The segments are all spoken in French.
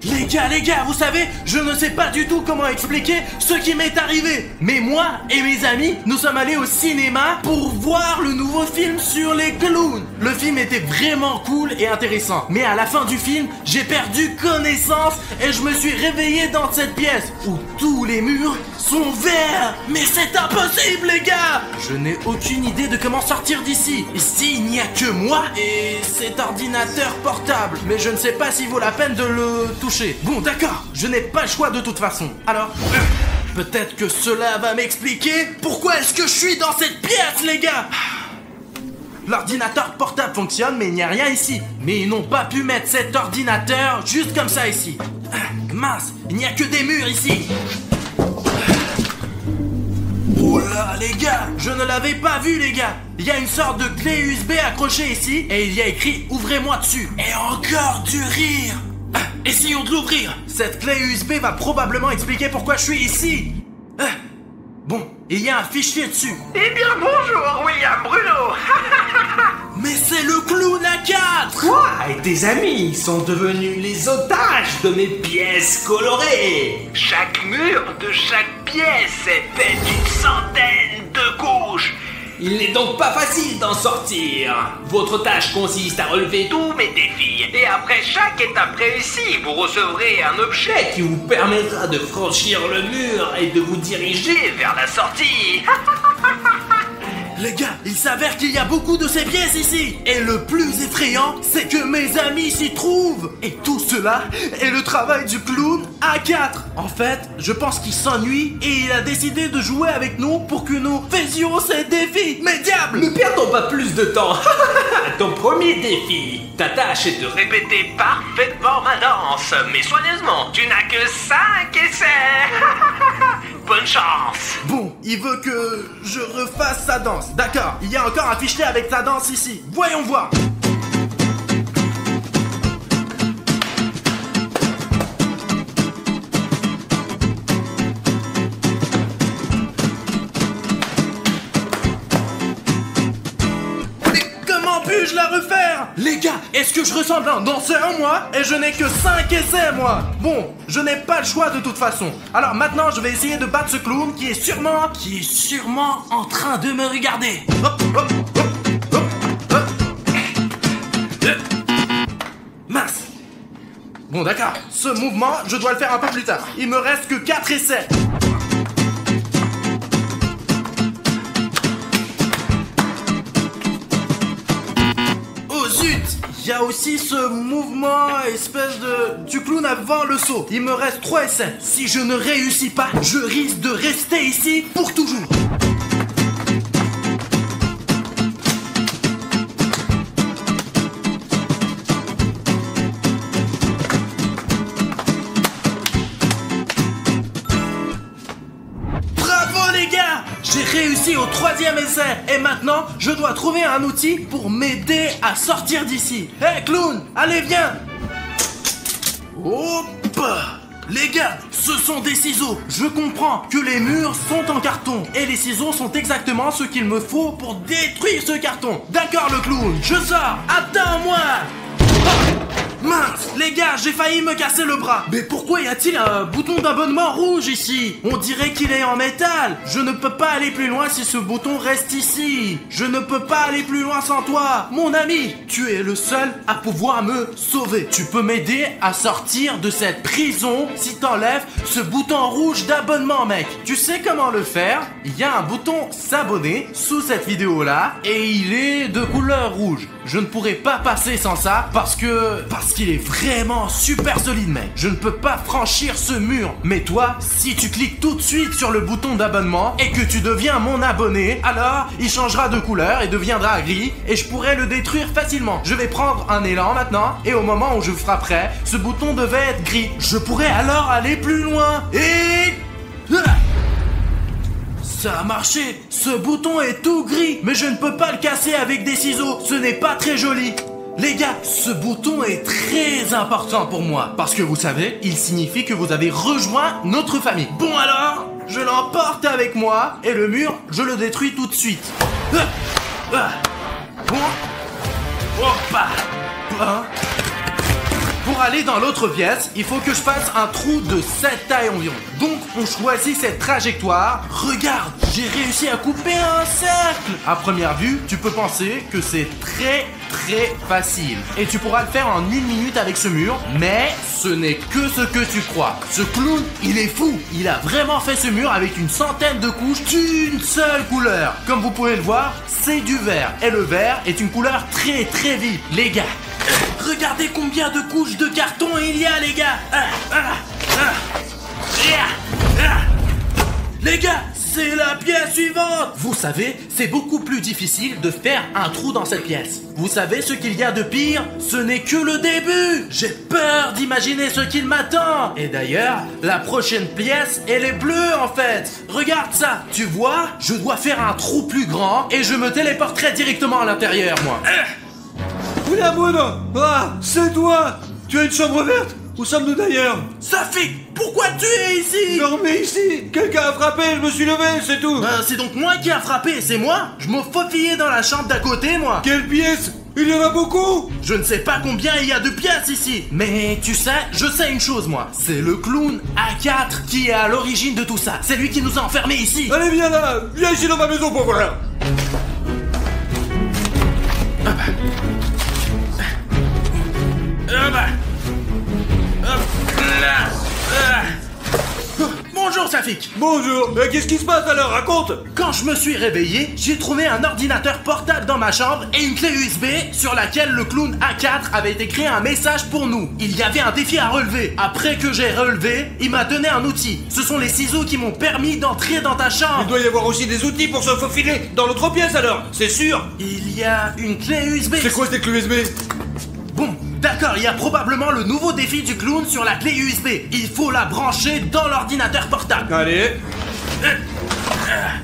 Les gars, vous savez, je ne sais pas du tout comment expliquer ce qui m'est arrivé. Mais moi et mes amis, nous sommes allés au cinéma pour voir le nouveau film sur les clowns. Le film était vraiment cool et intéressant. Mais à la fin du film, j'ai perdu connaissance et je me suis réveillé dans cette pièce où tous les murs sont verts. Mais c'est impossible, les gars! Je n'ai aucune idée de comment sortir d'ici. Ici, il n'y a que moi et cet ordinateur portable. Mais je ne sais pas s'il vaut la peine de le toucher. Bon, d'accord, je n'ai pas le choix de toute façon. Alors, peut-être que cela va m'expliquer pourquoi est-ce que je suis dans cette pièce, les gars! L'ordinateur portable fonctionne, mais il n'y a rien ici. Mais ils n'ont pas pu mettre cet ordinateur juste comme ça ici. Mince, il n'y a que des murs ici. Oh là, les gars, je ne l'avais pas vu, les gars. Il y a une sorte de clé USB accrochée ici et il y a écrit « Ouvrez-moi dessus ». Et encore du rire. Essayons de l'ouvrir. Cette clé USB va probablement expliquer pourquoi je suis ici. Bon, il y a un fichier dessus. Eh bien bonjour, William Bruno. Mais c'est le clown à 4. Toi et tes amis sont devenus les otages de mes pièces colorées. Chaque mur de chaque pièce est fait d'une centaine de couches. Il n'est donc pas facile d'en sortir. Votre tâche consiste à relever tous mes défis. Et après chaque étape réussie, vous recevrez un objet qui vous permettra de franchir le mur et de vous diriger vers la sortie. Les gars, il s'avère qu'il y a beaucoup de ces pièces ici. Et le plus effrayant, c'est que mes amis s'y trouvent. Et tout cela est le travail du clown A4. En fait, je pense qu'il s'ennuie et il a décidé de jouer avec nous pour que nous faisions ces défis. Mais diable! Ne perdons pas plus de temps. Ton premier défi, ta tâche est de répéter parfaitement ma danse. Mais soigneusement, tu n'as que 5 essais. Bonne chance. Bon, il veut que je refasse sa danse. D'accord, il y a encore un fichier avec sa danse ici. Voyons voir. Mais comment puis-je la refaire? Les gars, est-ce que je ressemble à un danseur, moi? Et je n'ai que 5 essais, moi. Bon, je n'ai pas le choix de toute façon. Alors maintenant, je vais essayer de battre ce clown qui est sûrement en train de me regarder. Hop, hop, hop, hop, hop. Mince. Bon, d'accord. Ce mouvement, je dois le faire un peu plus tard. Il me reste que 4 essais. Il y a aussi ce mouvement espèce du clown avant le saut. Il me reste 3 essais. Si je ne réussis pas, je risque de rester ici pour toujours. J'ai réussi au 3e essai et maintenant je dois trouver un outil pour m'aider à sortir d'ici. Hé clown, allez viens. Hop. Les gars, ce sont des ciseaux. Je comprends que les murs sont en carton et les ciseaux sont exactement ce qu'il me faut pour détruire ce carton. D'accord le clown, je sors. Attends-moi. Mince, les gars, j'ai failli me casser le bras. Mais pourquoi y a-t-il un bouton d'abonnement rouge ici? On dirait qu'il est en métal. Je ne peux pas aller plus loin si ce bouton reste ici. Je ne peux pas aller plus loin sans toi. Mon ami, tu es le seul à pouvoir me sauver. Tu peux m'aider à sortir de cette prison si t'enlèves ce bouton rouge d'abonnement, mec. Tu sais comment le faire? Il y a un bouton s'abonner sous cette vidéo-là et il est de couleur rouge. Je ne pourrai pas passer sans ça parce qu'il est vraiment super solide, mec. Je ne peux pas franchir ce mur. Mais toi, si tu cliques tout de suite sur le bouton d'abonnement et que tu deviens mon abonné, alors il changera de couleur et deviendra gris et je pourrai le détruire facilement. Je vais prendre un élan maintenant et au moment où je frapperai, ce bouton devait être gris. Je pourrais alors aller plus loin et... Ça a marché. Ce bouton est tout gris, mais je ne peux pas le casser avec des ciseaux. Ce n'est pas très joli. Les gars, ce bouton est très important pour moi. Parce que vous savez, il signifie que vous avez rejoint notre famille. Bon alors, je l'emporte avec moi et le mur, je le détruis tout de suite. Bon. Hop. 1. Bon. Pour aller dans l'autre pièce, il faut que je fasse un trou de cette taille environ. Donc on choisit cette trajectoire. Regarde, j'ai réussi à couper un cercle. À première vue, tu peux penser que c'est très facile. Et tu pourras le faire en 1 minute avec ce mur, mais ce n'est que ce que tu crois. Ce clown, il est fou. Il a vraiment fait ce mur avec une centaine de couches d'une seule couleur. Comme vous pouvez le voir, c'est du vert. Et le vert est une couleur très vive. Les gars, regardez combien de couches de carton il y a, les gars. Les gars, c'est la pièce suivante. Vous savez, c'est beaucoup plus difficile de faire un trou dans cette pièce. Vous savez ce qu'il y a de pire? Ce n'est que le début. J'ai peur d'imaginer ce qu'il m'attend. Et d'ailleurs, la prochaine pièce, elle est bleue en fait. Regarde ça. Tu vois, je dois faire un trou plus grand et je me téléporterai directement à l'intérieur, moi. William Bruno! Ah, c'est toi! Tu as une chambre verte? Où sommes-nous d'ailleurs? Safik, pourquoi tu es ici? Dormez ici! Quelqu'un a frappé, je me suis levé, c'est tout! C'est donc moi qui a frappé, c'est moi? Je me faufillais dans la chambre d'à côté, moi. Quelle pièce? Il y en a beaucoup! Je ne sais pas combien il y a de pièces ici. Mais tu sais, je sais une chose, moi. C'est le clown A4 qui est à l'origine de tout ça. C'est lui qui nous a enfermés ici. Allez, viens là! Viens ici dans ma maison pour voir! Bonjour Safik. Bonjour, mais qu'est-ce qui se passe alors? Raconte! Quand je me suis réveillé, j'ai trouvé un ordinateur portable dans ma chambre et une clé USB sur laquelle le clown A4 avait écrit un message pour nous. Il y avait un défi à relever. Après que j'ai relevé, il m'a donné un outil. Ce sont les ciseaux qui m'ont permis d'entrer dans ta chambre. Il doit y avoir aussi des outils pour se faufiler dans l'autre pièce alors, c'est sûr! Il y a une clé USB. C'est quoi cette clé USB? Bon, d'accord, il y a probablement le nouveau défi du clown sur la clé USB. Il faut la brancher dans l'ordinateur portable. Allez!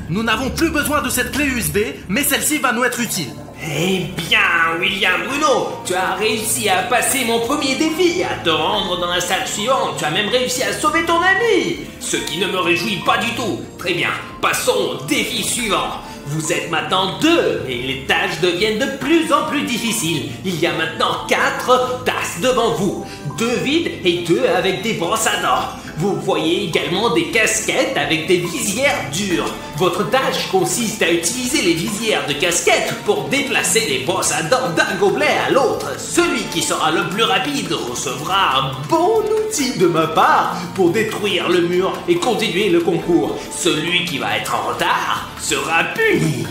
Nous n'avons plus besoin de cette clé USB, mais celle-ci va nous être utile. Eh bien, William Bruno, tu as réussi à passer mon premier défi, à te rendre dans la salle suivante. Tu as même réussi à sauver ton ami, ce qui ne me réjouit pas du tout. Très bien, passons au défi suivant. Vous êtes maintenant 2 et les tâches deviennent de plus en plus difficiles. Il y a maintenant 4 tasses devant vous, 2 vides et 2 avec des brosses à dents. Vous voyez également des casquettes avec des visières dures. Votre tâche consiste à utiliser les visières de casquettes pour déplacer les brosses à dents d'un gobelet à l'autre. Celui qui sera le plus rapide recevra un bon outil de ma part pour détruire le mur et continuer le concours. Celui qui va être en retard sera puni.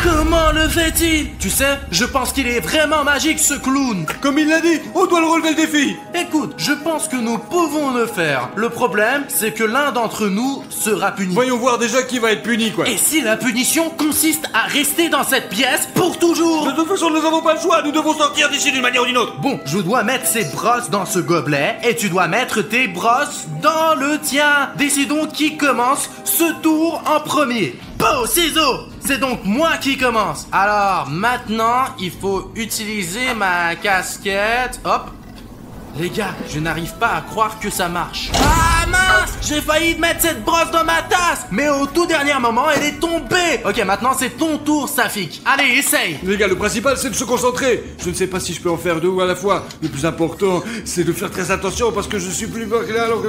Comment le fait-il? Tu sais, je pense qu'il est vraiment magique ce clown. Comme il l'a dit, on doit le relever le défi! Écoute, je pense que nous pouvons le faire. Le problème, c'est que l'un d'entre nous sera puni. Voyons voir déjà qui va être puni, quoi! Et si la punition consiste à rester dans cette pièce pour toujours? De toute façon, nous n'avons pas le choix, nous devons sortir d'ici d'une manière ou d'une autre! Bon, je dois mettre ces brosses dans ce gobelet et tu dois mettre tes brosses dans le tien. Décidons qui commence ce tour en premier. Beau ciseaux! C'est donc moi qui commence. Alors maintenant, il faut utiliser ma casquette. Hop. Les gars, je n'arrive pas à croire que ça marche. Ah mince! J'ai failli mettre cette brosse dans ma tasse! Mais au tout dernier moment, elle est tombée! Ok, maintenant c'est ton tour, Safik. Allez, essaye! Les gars, le principal c'est de se concentrer. Je ne sais pas si je peux en faire 2 à la fois. Le plus important, c'est de faire très attention parce que je suis plus bas que là. Alors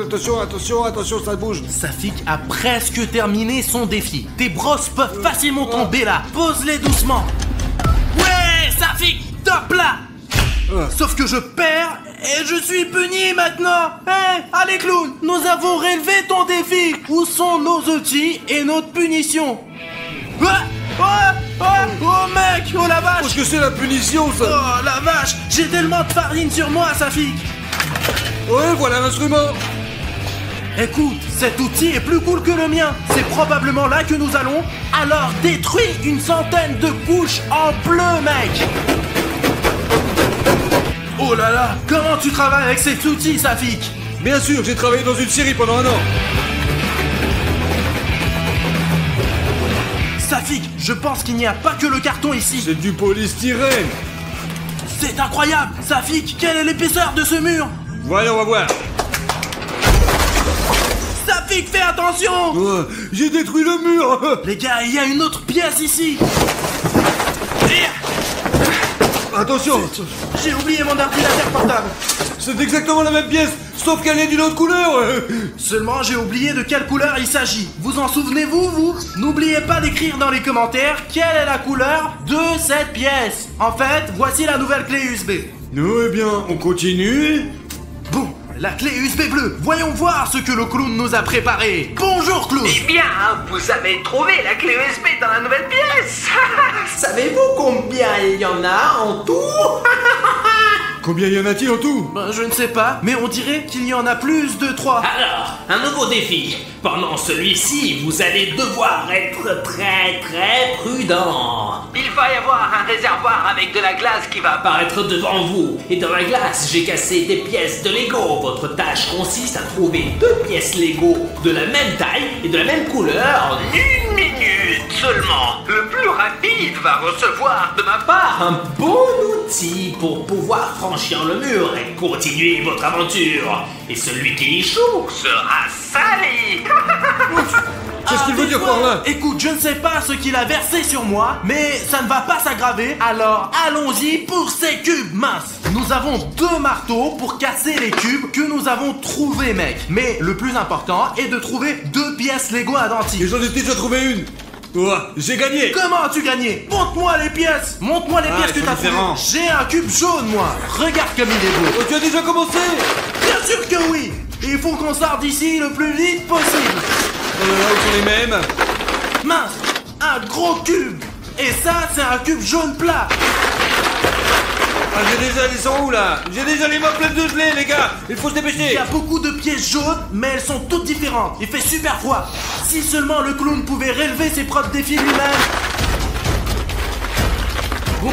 attention, ça bouge. Safik a presque terminé son défi. Tes brosses peuvent facilement tomber là. Pose-les doucement. Ouais, Safik, top là! Sauf que je perds et je suis puni maintenant. Allez clown, nous avons relevé ton défi. Où sont nos outils et notre punition? Oh mec, oh la vache! Qu'est-ce que c'est la punition ça? Oh la vache, j'ai tellement de farine sur moi, Safik. Ouais, voilà l'instrument. Écoute, cet outil est plus cool que le mien. C'est probablement là que nous allons. Alors détruis une centaine de couches en bleu, mec. Oh là là, comment tu travailles avec cet outil, Safik? Bien sûr, j'ai travaillé dans une série pendant 1 an. Safik, je pense qu'il n'y a pas que le carton ici. C'est du polystyrène. C'est incroyable. Safik, quelle est l'épaisseur de ce mur? Voyons, on va voir. Safik, fais attention. J'ai détruit le mur. Les gars, il y a une autre pièce ici. Attention. J'ai oublié mon ordinateur portable. C'est exactement la même pièce, sauf qu'elle est d'une autre couleur. Seulement, j'ai oublié de quelle couleur il s'agit. Vous en souvenez-vous, vous? N'oubliez pas d'écrire dans les commentaires quelle est la couleur de cette pièce. En fait, voici la nouvelle clé USB. Eh bien, on continue. Bon, la clé USB bleue. Voyons voir ce que le clown nous a préparé. Bonjour, clown. Eh bien, vous avez trouvé la clé USB dans la nouvelle pièce. Savez-vous combien il y en a en tout? Combien y en a-t-il en tout? Ben, je ne sais pas, mais on dirait qu'il y en a plus de 3. Alors, un nouveau défi. Pendant celui-ci, vous allez devoir être très prudent. Il va y avoir un réservoir avec de la glace qui va apparaître devant vous. Et dans la glace, j'ai cassé des pièces de Lego. Votre tâche consiste à trouver 2 pièces Lego de la même taille et de la même couleur en 1 minute seulement. Le plus rapide va recevoir de ma part un bon outil pour pouvoir franchir le mur et continuer votre aventure. Et celui qui échoue sera sali. Qu'est-ce qu'il veut dire par là? Écoute, je ne sais pas ce qu'il a versé sur moi, mais ça ne va pas s'aggraver. Alors, allons-y pour ces cubes minces. Nous avons 2 marteaux pour casser les cubes que nous avons trouvés, mec. Mais le plus important est de trouver 2 pièces Lego à Et dentiste. j'en ai déjà trouvé une. J'ai gagné. Comment as-tu gagné? Montre-moi les pièces. Montre-moi les pièces que c'est t'as trouvées. différent. J'ai un cube jaune, moi. Regarde comme il est beau. Oh, tu as déjà commencé? Bien sûr que oui. Il faut qu'on sorte d'ici le plus vite possible. Ils sont les mêmes. Mince, un gros cube. Et ça, c'est un cube jaune plat. Ils sont où là? J'ai déjà les mains pleines de gelée, les gars. Il faut se Il dépêcher. y a beaucoup de pièces jaunes, mais elles sont toutes différentes. Il fait super froid. Si seulement le clown pouvait relever ses propres défis lui-même. Bon,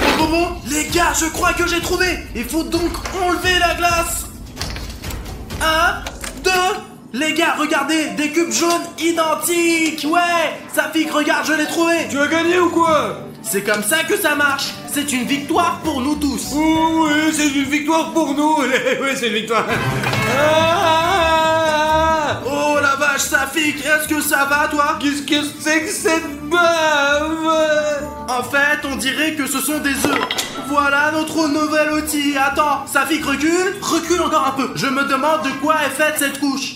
les gars, je crois que j'ai trouvé. Il faut donc enlever la glace. 1, 2. Les gars, regardez, des cubes jaunes identiques. Ouais, Safik, regarde, je l'ai trouvé. Tu as gagné ou quoi? C'est comme ça que ça marche. C'est une victoire pour nous tous. Oh oui, c'est une victoire pour nous. Oui, c'est une victoire. Oh la vache, Safik, est-ce que ça va, toi? Qu'est-ce que c'est que cette bave? En fait, on dirait que ce sont des œufs. Voilà notre nouvel outil. Attends, Safik, recule. Recule encore un peu. Je me demande de quoi est faite cette couche.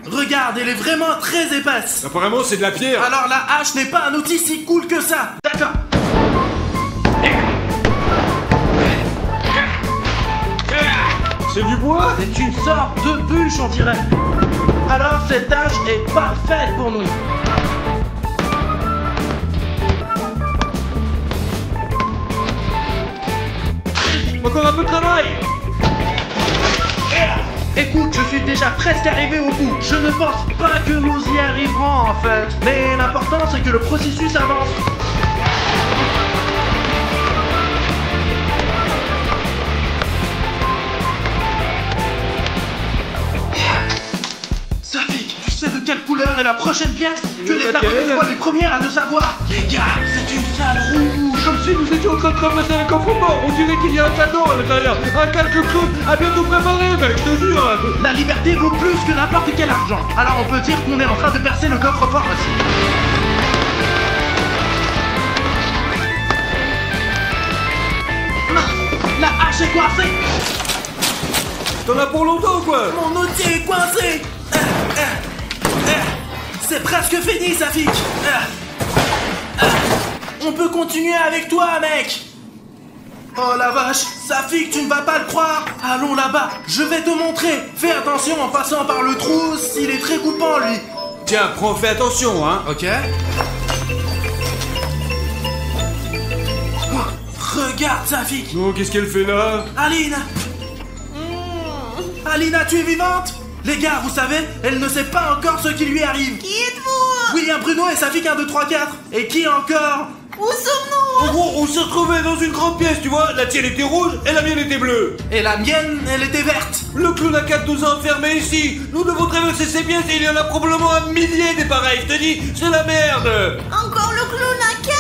Regarde, elle est vraiment très épaisse. Apparemment, c'est de la pierre. Alors la hache n'est pas un outil si cool que ça. D'accord. C'est du bois? C'est une sorte de bûche, on dirait. Alors cette hache est parfaite pour nous. Encore un peu de travail. Écoute, je suis déjà presque arrivé au bout. Je ne pense pas que nous y arriverons en fait. Mais l'important c'est que le processus avance. Safik, tu sais de quelle couleur est la prochaine pièce? Tu es la les premières à le savoir. Les gars, c'est une salle rouge. Comme si nous étions en train de ramasser un coffre-fort. On dirait qu'il y a un cadeau à l'intérieur. Un quelque chose à bientôt préparer, mec, je te jure. La liberté vaut plus que n'importe quel argent. Alors on peut dire qu'on est en train de percer le coffre-fort aussi. La hache est coincée. T'en as pour longtemps, quoi? Mon outil est coincé. C'est presque fini, Safik. On peut continuer avec toi, mec. Oh la vache, Safik, tu ne vas pas le croire. Allons là-bas, je vais te montrer. Fais attention en passant par le trou, s'il est très coupant, lui. Tiens, fais attention, hein. Ok. Oh, regarde, Safik. Oh, qu'est-ce qu'elle fait là? Aline. Alina, tu es vivante? Les gars, vous savez, elle ne sait pas encore ce qui lui arrive. Qui êtes-vous? William Bruno et Safik 1, 2, 3, 4. Et qui encore? Où sommes-nous? En gros, on s'est retrouvés dans une grande pièce, tu vois. La tienne était rouge et la mienne était bleue. Et la mienne, elle était verte. Le clown à 4 nous a enfermés ici. Nous devons traverser ces pièces et il y en a probablement un millier des pareils. Je te dis, c'est la merde. Encore le clown à 4?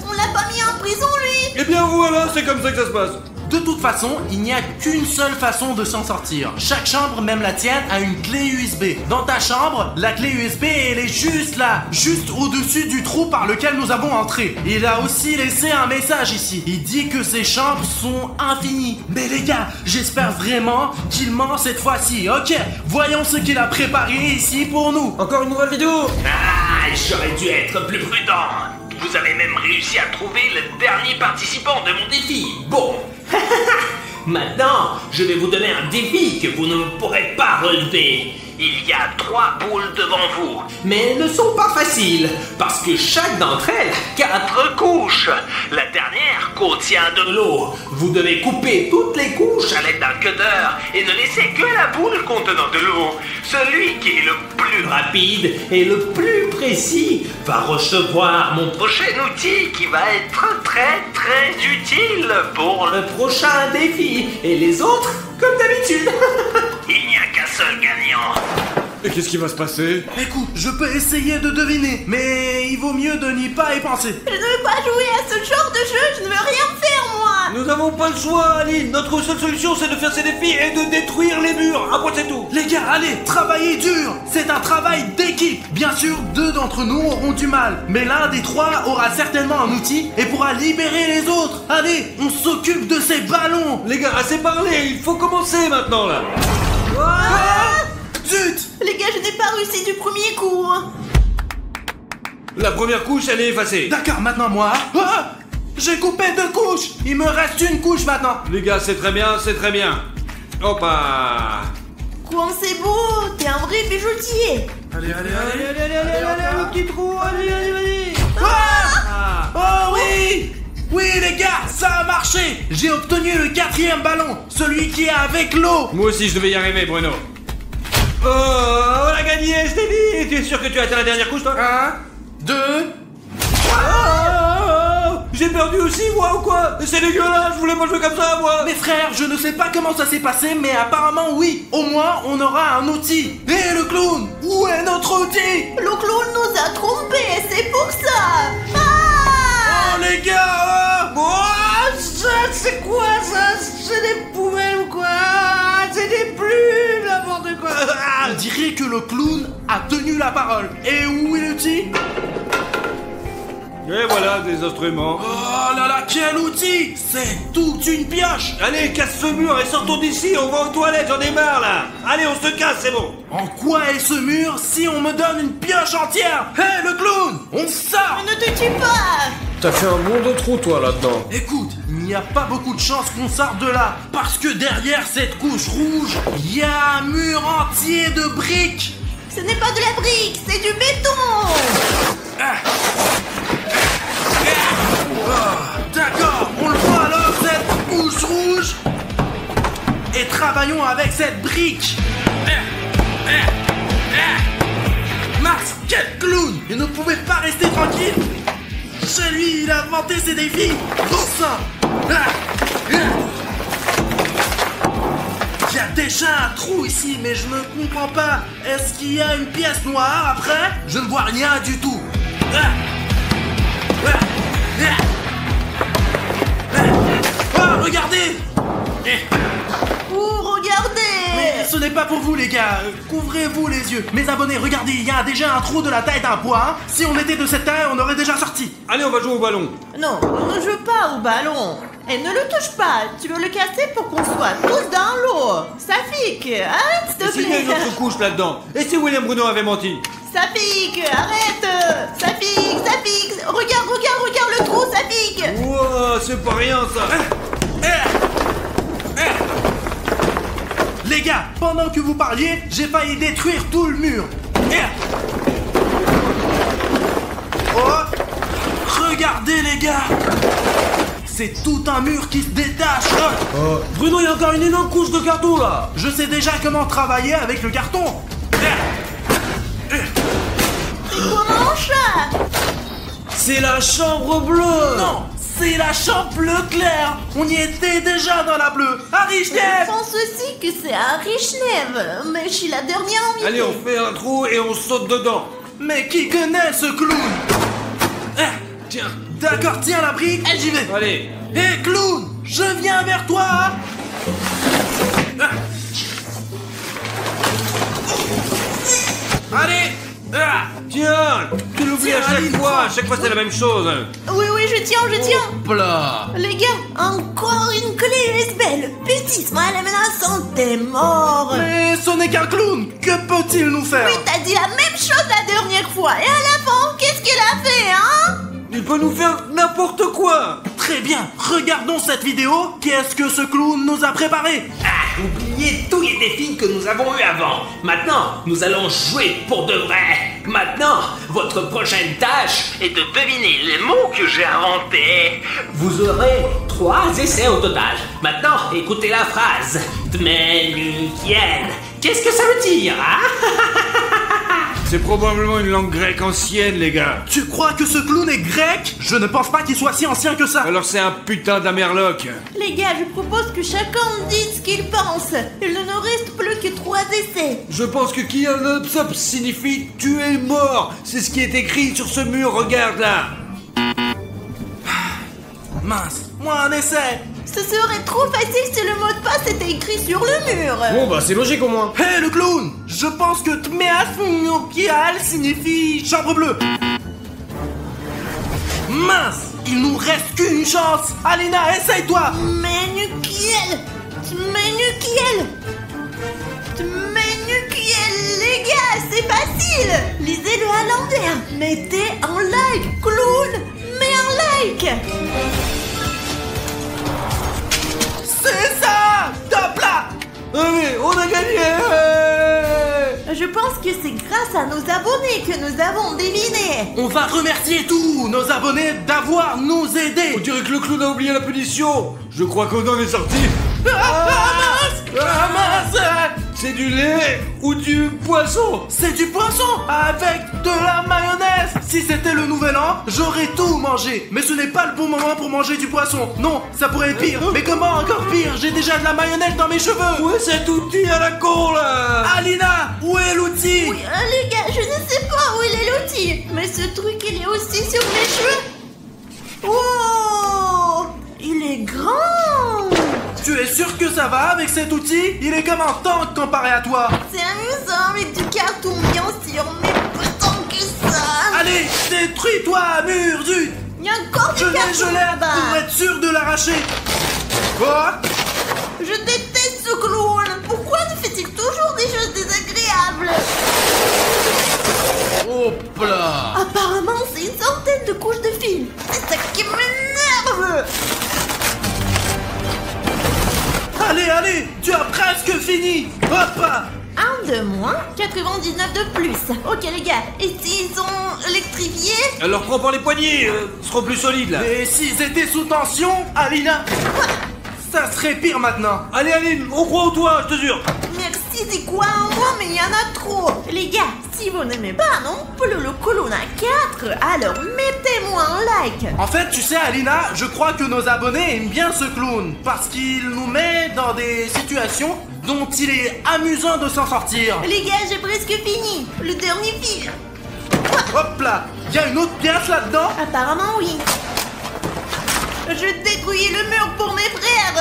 On l'a pas mis en prison, lui? Eh bien voilà, c'est comme ça que ça se passe. De toute façon, il n'y a qu'une seule façon de s'en sortir. Chaque chambre, même la tienne, a une clé USB. Dans ta chambre, la clé USB, elle est juste là, juste au-dessus du trou par lequel nous avons entré. Il a aussi laissé un message ici. Il dit que ces chambres sont infinies. Mais les gars, j'espère vraiment qu'il ment cette fois-ci. Ok, voyons ce qu'il a préparé ici pour nous. Encore une nouvelle vidéo? Ah, j'aurais dû être plus prudent. Vous avez même réussi à trouver le dernier participant de mon défi. Bon. Maintenant, je vais vous donner un défi que vous ne pourrez pas relever. Il y a 3 boules devant vous, mais elles ne sont pas faciles, parce que chaque d'entre elles a 4 couches. La dernière contient de l'eau. Vous devez couper toutes les couches à l'aide d'un cutter et ne laisser que la boule contenant de l'eau. Celui qui est le plus rapide et le plus précis va recevoir mon prochain outil qui va être très très utile pour le prochain défi. Et les autres, comme d'habitude. Il n'y a qu'un seul gagnant. Et qu'est-ce qui va se passer? Écoute, je peux essayer de deviner, mais il vaut mieux de n'y pas y penser. Je ne veux pas jouer à ce genre de jeu, je ne veux rien faire moi. Nous n'avons pas le choix, Aline. Notre seule solution, c'est de faire ces défis et de détruire les murs. À moi, c'est tout. Les gars, allez, travaillez dur. C'est un travail d'équipe. Bien sûr, 2 d'entre nous auront du mal, mais l'un des 3 aura certainement un outil et pourra libérer les autres. Allez, on s'occupe de ces ballons. Les gars, assez parlé. Il faut commencer maintenant, là. Zut! Les gars, je n'ai pas réussi du premier coup. La première couche, elle est effacée. D'accord, maintenant moi. Ah, j'ai coupé 2 couches. Il me reste une couche maintenant. Les gars, c'est très bien, c'est très bien. Hop là. Quoi, c'est beau, t'es un vrai bijoutier. Allez, le petit trou, allez, vas-y. Oh oui! Oui les gars, ça a marché. J'ai obtenu le 4e ballon, celui qui est avec l'eau. Moi aussi, je devais y arriver, Bruno. Oh, on a gagné, je t'ai dit. Tu es sûr que tu as atteint la dernière couche, toi? 1, 2... J'ai perdu aussi, moi, ou quoi? C'est dégueulasse, je voulais pas jouer comme ça, moi. Mes frères, je ne sais pas comment ça s'est passé, mais apparemment oui. Au moins, on aura un outil. Et le clown, où est notre outil? Le clown nous a trompés, c'est pour ça. Oh les gars, Ça, c'est quoi, ça? C'est des poubelles ou quoi? C'est des plumes, n'importe quoi. on dirait que le clown a tenu la parole. Et où est l'outil? Et voilà, des instruments. Oh là là, quel outil! C'est toute une pioche! Allez, casse ce mur et sortons d'ici, on va aux toilettes, j'en ai marre, là. Allez, on se casse, c'est bon. En quoi est ce mur si on me donne une pioche entière? Hé, le clown! On sort! Ne te tue pas. T'as fait un bon de trou, toi, là-dedans. Écoute, il n'y a pas beaucoup de chances qu'on sorte de là, parce que derrière cette couche rouge, il y a un mur entier de briques! Ce n'est pas de la brique, c'est du béton. D'accord, on le voit alors, cette couche rouge! Et travaillons avec cette brique! Max, quel clown! Il ne pouvait pas rester tranquille! Chez lui, il a inventé ses défis! Bon sang! Il y a déjà un trou ici, mais je ne comprends pas. Est-ce qu'il y a une pièce noire après? Je ne vois rien du tout. Oh, regardez! Regardez. Mais ce n'est pas pour vous les gars, couvrez-vous les yeux. Mes abonnés, regardez, il y a déjà un trou de la taille d'un pois. Si on était de cette taille, on aurait déjà sorti. Allez, on va jouer au ballon. Non, on ne joue pas au ballon. Et ne le touche pas, tu veux le casser pour qu'on soit tous dans l'eau. Safik, arrête s'il te S'il y a plaît. une autre couche là-dedans. Et si William Bruno avait menti? Safik, arrête. Safik, regarde le trou, Safik. Wow, c'est pas rien ça. Les gars, pendant que vous parliez, j'ai failli détruire tout le mur. Oh, regardez les gars. C'est tout un mur qui se détache. Bruno, il y a encore une énorme couche de carton là. Je sais déjà comment travailler avec le carton. Comment ça? C'est la chambre bleue. Non, c'est la chambre bleu clair. On y était déjà dans la bleue. Harry Je Schneef. pense aussi que c'est Harry Schneef, mais je suis la dernière invitée. Allez, on fait un trou et on saute dedans. Mais qui connaît ce clown? Tiens, D'accord, tiens la brique et j'y vais. Allez. Hé clown, je viens vers toi. Allez. Tiens, tu l'oublies à chaque fois c'est la même chose. Oui, je tiens. Hop là. Les gars, encore une clé USB. Le bêtisme à la menaçante, t'es mort. Mais ce n'est qu'un clown. Que peut-il nous faire? Oui, t'as dit la même chose la dernière fois. Et à la fin, qu'est-ce qu'il a fait, hein? Il peut nous faire n'importe quoi. Très bien, regardons cette vidéo. Qu'est-ce que ce clown nous a préparé? Oubliez tous les défis que nous avons eus avant. Maintenant, nous allons jouer pour de vrai. Maintenant, votre prochaine tâche est de deviner les mots que j'ai inventés. Vous aurez 3 essais au total. Maintenant, écoutez la phrase. Dmenukiel. Qu'est-ce que ça veut dire, hein? C'est probablement une langue grecque ancienne, les gars. Tu crois que ce clown est grec? Je ne pense pas qu'il soit si ancien que ça. Alors c'est un putain d'Amerloc. Les gars, je propose que chacun dise ce qu'il pense. Il ne nous reste plus que 3 essais. Je pense que Kianopsop signifie tuer mort. C'est ce qui est écrit sur ce mur, regarde là. Mince, moi un essai. Ce serait trop facile si le mot de passe était écrit sur le mur. Bon bah c'est logique au moins. Hé le clown, je pense que Tmeasnukial signifie chambre bleue. Mince, il nous reste qu'une chance. Alina, essaye-toi. Tmenukiel. Les gars, c'est facile. Lisez-le à l'envers. Mettez un like. Clown, mets un like. C'est ça. Top là. Allez, on a gagné. Je pense que c'est grâce à nos abonnés que nous avons deviné. On va remercier tous nos abonnés d'avoir nous aidés. On dirait que le clown a oublié la punition. Je crois qu'on en est sorti. Mince. C'est du lait ou du poisson? C'est du poisson avec de la mayonnaise. Si c'était le nouvel an, j'aurais tout mangé. Mais ce n'est pas le bon moment pour manger du poisson. Non, ça pourrait être pire. Mais comment encore pire? J'ai déjà de la mayonnaise dans mes cheveux. Où est cet outil à la con là? Alina, où est l'outil? Oui, les gars, je ne sais pas où il est l'outil. Mais ce truc, il est aussi sur mes cheveux. Oh, il est grand. Tu es sûr que ça va avec cet outil? Il est comme un tank comparé à toi. C'est amusant avec du carton, bien sûr, mais pas tant que ça. Allez, détruis-toi, mur, zut. Il y a encore du Je carton l'ai là-bas. pour être sûr de l'arracher. Quoi? Je déteste ce clown. Pourquoi ne fait-il toujours des choses désagréables? Hop là. Apparemment, c'est une centaine de couches de fil. C'est ça qui m'énerve. Allez, tu as presque fini. Hop là. 1 de moins, 99 de plus. Ok les gars, et s'ils sont électrifiés? Alors prends par les poignets, ils seront plus solides là. Et s'ils étaient sous tension, Alina? Ça serait pire maintenant. Allez Aline, on croit en toi, je te jure. Merci, c'est quoi en moi, mais il y en a trop. Les gars, si vous n'aimez pas non plus le clown à 4, alors mettez-moi un like. En fait, tu sais Alina, je crois que nos abonnés aiment bien ce clown parce qu'il nous met dans des situations dont il est amusant de s'en sortir. Les gars, j'ai presque fini. Le dernier fil. Hop là, il y a une autre pièce là-dedans? Apparemment oui. Je détruis le mur pour mes frères.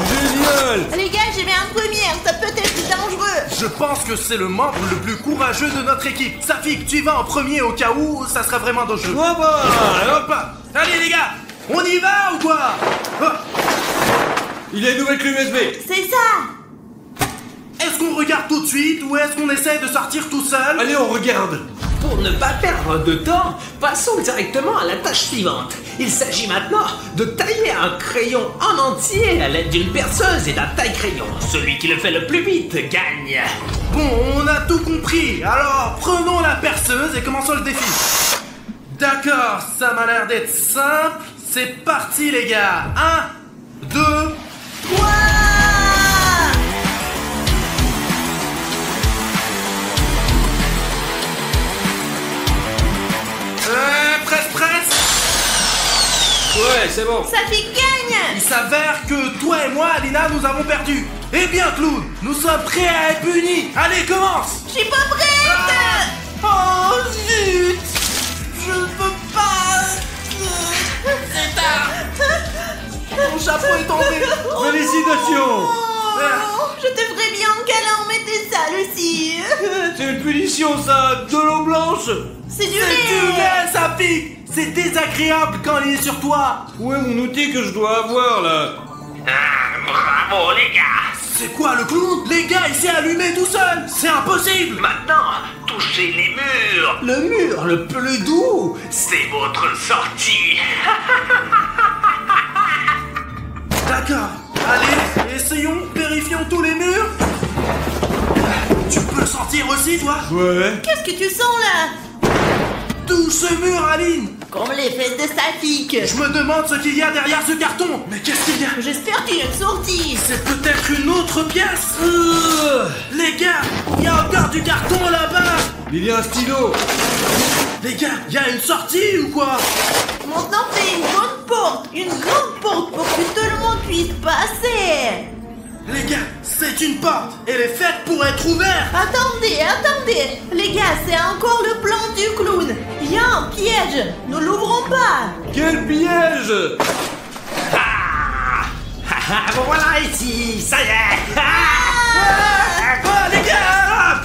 Génial. Les gars, j'ai mis un première, ça peut être dangereux. Je pense que c'est le membre le plus courageux de notre équipe. Safik, tu y vas en premier au cas où ça serait vraiment dangereux. Ouais bah. Hop là. Allez les gars, on y va ou quoi? Hop. Il y a une nouvelle clé USB. C'est ça. Est-ce qu'on regarde tout de suite ou est-ce qu'on essaie de sortir tout seul? Allez, on regarde. Pour ne pas perdre de temps, passons directement à la tâche suivante. Il s'agit maintenant de tailler un crayon en entier à l'aide d'une perceuse et d'un taille-crayon. Celui qui le fait le plus vite gagne. Bon, on a tout compris. Alors, prenons la perceuse et commençons le défi. D'accord, ça m'a l'air d'être simple. C'est parti les gars. 1, 2, 3. Presse. Ouais, c'est bon. Ça fait gagne. Il s'avère que toi et moi, Alina, nous avons perdu. Eh bien, clown, nous sommes prêts à être punis. Allez, commence. Je suis pas prête. Oh zut! Je ne peux pas. C'est tard. Mon chapeau est tombé. Félicitations. Oh, je te ferais bien un câlin, mais t'es sale aussi. C'est une punition, ça. De l'eau blanche. C'est du C'est du lait. lait, ça pique. C'est désagréable quand il est sur toi. Où est mon outil que je dois avoir, là? Bravo les gars. C'est quoi le clown? Les gars, il s'est allumé tout seul. C'est impossible. Maintenant, touchez les murs. Le mur, le plus doux. C'est votre sortie. D'accord. Allez, essayons, vérifions tous les murs. Tu peux le sentir aussi, toi? Ouais. Qu'est-ce que tu sens là? Tout ce mur, Aline. Comme les fesses de Safik. Je me demande ce qu'il y a derrière ce carton. Mais qu'est-ce qu'il y a? J'espère qu'il y a une sortie. C'est peut-être une autre pièce. Les gars, il y a encore du carton là-bas. Il y a un stylo. Les gars, il y a une sortie ou quoi? Maintenant, fais une grande porte pour que tout le monde puisse passer. Les gars, c'est une porte. Elle est faite pour être ouverte. Attendez. Les gars, c'est encore le plan du clown. Il y a un piège. Ne l'ouvrons pas. Quel piège! Bon voilà ici, ça y est. Oh, les gars!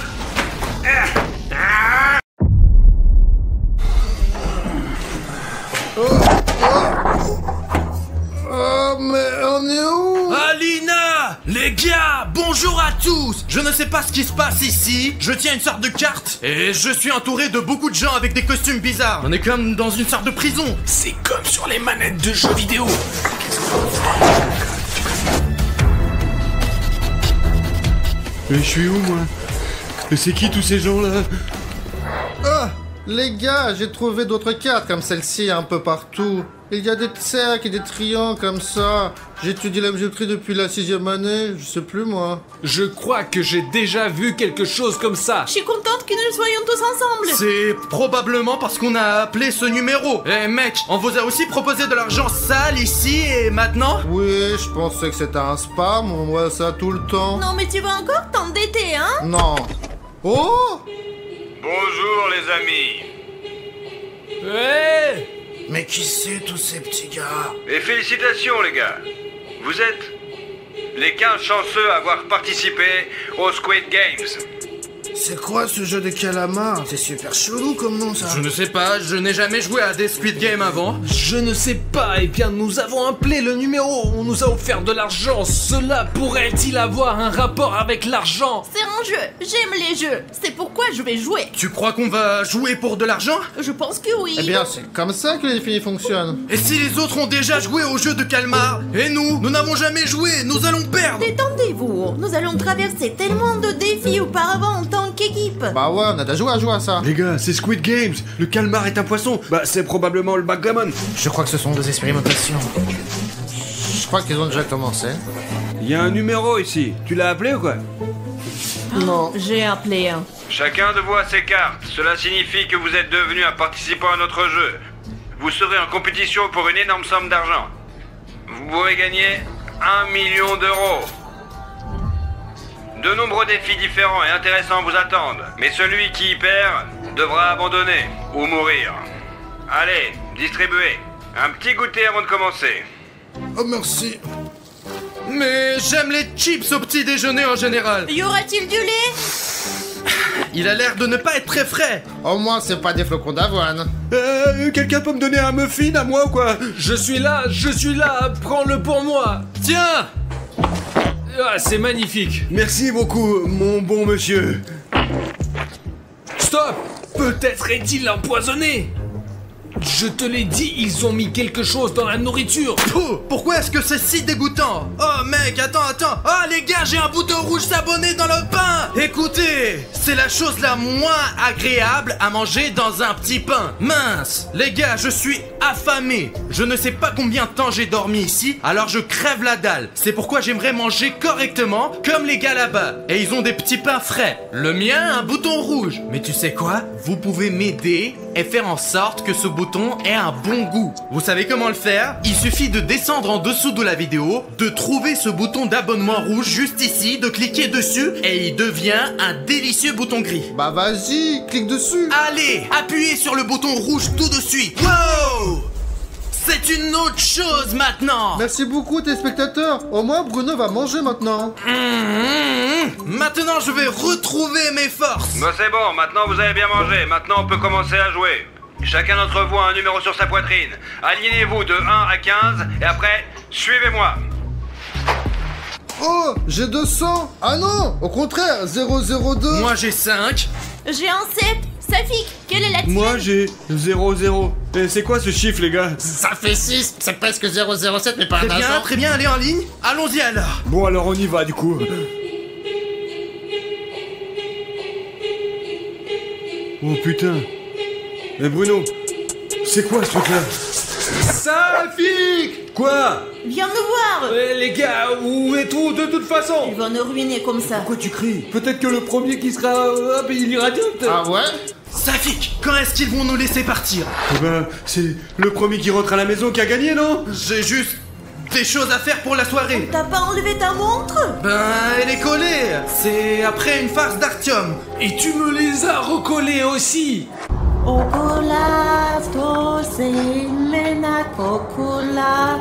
Oh, mais on est où? Alina! Les gars, bonjour à tous! Je ne sais pas ce qui se passe ici, je tiens une sorte de carte, et je suis entouré de beaucoup de gens avec des costumes bizarres. On est comme dans une sorte de prison. C'est comme sur les manettes de jeux vidéo. Mais je suis où, moi? Mais c'est qui tous ces gens-là? Ah, les gars, j'ai trouvé d'autres cartes comme celle-ci un peu partout. Il y a des cercles et des triangles comme ça. J'étudie la géométrie depuis la 6e année, je sais plus moi. Je crois que j'ai déjà vu quelque chose comme ça. Je suis contente que nous soyons tous ensemble. C'est probablement parce qu'on a appelé ce numéro. Eh mec, on vous a aussi proposé de l'argent sale ici et maintenant? Oui, je pensais que c'était un spam, on voit ça tout le temps. Non, mais tu vas encore t'endetter, hein? Non. Oh! Bonjour les amis. Ouais. Mais qui c'est tous ces petits gars? Et félicitations les gars. Vous êtes les 15 chanceux à avoir participé au Squid Games. C'est quoi ce jeu de calamar? C'est super chelou comme nom ça. Je ne sais pas, je n'ai jamais joué à des Squid Games avant. Je ne sais pas, eh bien nous avons appelé le numéro, on nous a offert de l'argent. Cela pourrait-il avoir un rapport avec l'argent? C'est un jeu. J'aime les jeux. C'est pourquoi je vais jouer. Tu crois qu'on va jouer pour de l'argent? Je pense que oui. Eh bien, c'est comme ça que les défis fonctionnent. Et si les autres ont déjà joué au jeu de calmar? Et nous n'avons jamais joué, nous allons perdre. Détendez-vous. Nous allons traverser tellement de défis auparavant en tant qu'équipe. Bah ouais, on a déjà joué à ça. Les gars, c'est Squid Games. Le calmar est un poisson. Bah, c'est probablement le backgammon. Je crois que ce sont des expérimentations. Je crois qu'ils ont déjà commencé. Il y a un numéro ici. Tu l'as appelé ou quoi? Non. J'ai appelé un. Chacun de vous a ses cartes. Cela signifie que vous êtes devenu un participant à notre jeu. Vous serez en compétition pour une énorme somme d'argent. Vous pourrez gagner 1 million d'euros. De nombreux défis différents et intéressants vous attendent, mais celui qui y perd devra abandonner ou mourir. Allez, distribuez. Un petit goûter avant de commencer. Oh merci. Mais j'aime les chips au petit déjeuner en général. Y aura-t-il du lait? Il a l'air de ne pas être très frais. Au moins, c'est pas des flocons d'avoine. Quelqu'un peut me donner un muffin à moi ou quoi? Je suis là, prends-le pour moi. Tiens! Ah, c'est magnifique. Merci beaucoup, mon bon monsieur. Stop! Peut-être est-il empoisonné. Je te l'ai dit, ils ont mis quelque chose dans la nourriture. Pouh, pourquoi est-ce que c'est si dégoûtant? Oh mec, attends. Oh les gars, j'ai un bouton rouge sabonné dans le pain. Écoutez, c'est la chose la moins agréable à manger dans un petit pain. Mince, les gars, je suis affamé. Je ne sais pas combien de temps j'ai dormi ici, alors je crève la dalle. C'est pourquoi j'aimerais manger correctement, comme les gars là-bas. Et ils ont des petits pains frais. Le mien, un bouton rouge. Mais tu sais quoi? Vous pouvez m'aider est faire en sorte que ce bouton ait un bon goût. Vous savez comment le faire? Il suffit de descendre en dessous de la vidéo, de trouver ce bouton d'abonnement rouge juste ici, de cliquer dessus et il devient un délicieux bouton gris. Bah vas-y, clique dessus. Allez, appuyez sur le bouton rouge tout de suite. Wow! C'est une autre chose maintenant. Merci beaucoup téléspectateurs. Au moins Bruno va manger maintenant. Maintenant je vais retrouver mes forces. Bah c'est bon, maintenant vous avez bien mangé, maintenant on peut commencer à jouer. Chacun d'entre vous a un numéro sur sa poitrine. Alignez-vous de 1 à 15 et après, suivez-moi. Oh, j'ai 200. Ah non, au contraire, 002. Moi j'ai 5. J'ai un 7. Safik, quelle est la tienne? Moi j'ai 0-0. Et c'est quoi ce chiffre les gars? Ça fait 6, c'est presque 007 mais pas un agent. Très bien, allez en ligne. Allons-y alors. Bon alors on y va du coup. Oh putain. Eh Bruno, c'est quoi ce truc là? Safik! Quoi? Viens nous voir. Les gars, où est tout de toute façon? Tu vas nous ruiner comme ça. Pourquoi tu cries? Peut-être que le premier qui sera... Hop, il ira direct. Ah ouais? Safik, quand est-ce qu'ils vont nous laisser partir? Eh ben, c'est le premier qui rentre à la maison qui a gagné, non? J'ai juste des choses à faire pour la soirée. T'as pas enlevé ta montre? Ben, elle est collée. C'est après une farce d'Artyom. Et tu me les as recollés aussi. Okola, tose, mena, kokola.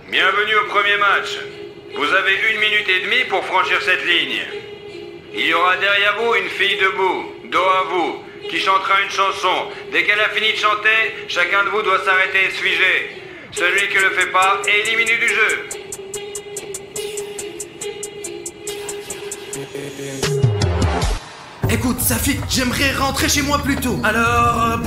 Bienvenue au premier match. Vous avez 1 minute et demie pour franchir cette ligne. Il y aura derrière vous une fille debout, dos à vous, qui chantera une chanson. Dès qu'elle a fini de chanter, chacun de vous doit s'arrêter et se figer. Celui qui ne le fait pas est éliminé du jeu. Écoute, Safik, j'aimerais rentrer chez moi plus tôt. Alors,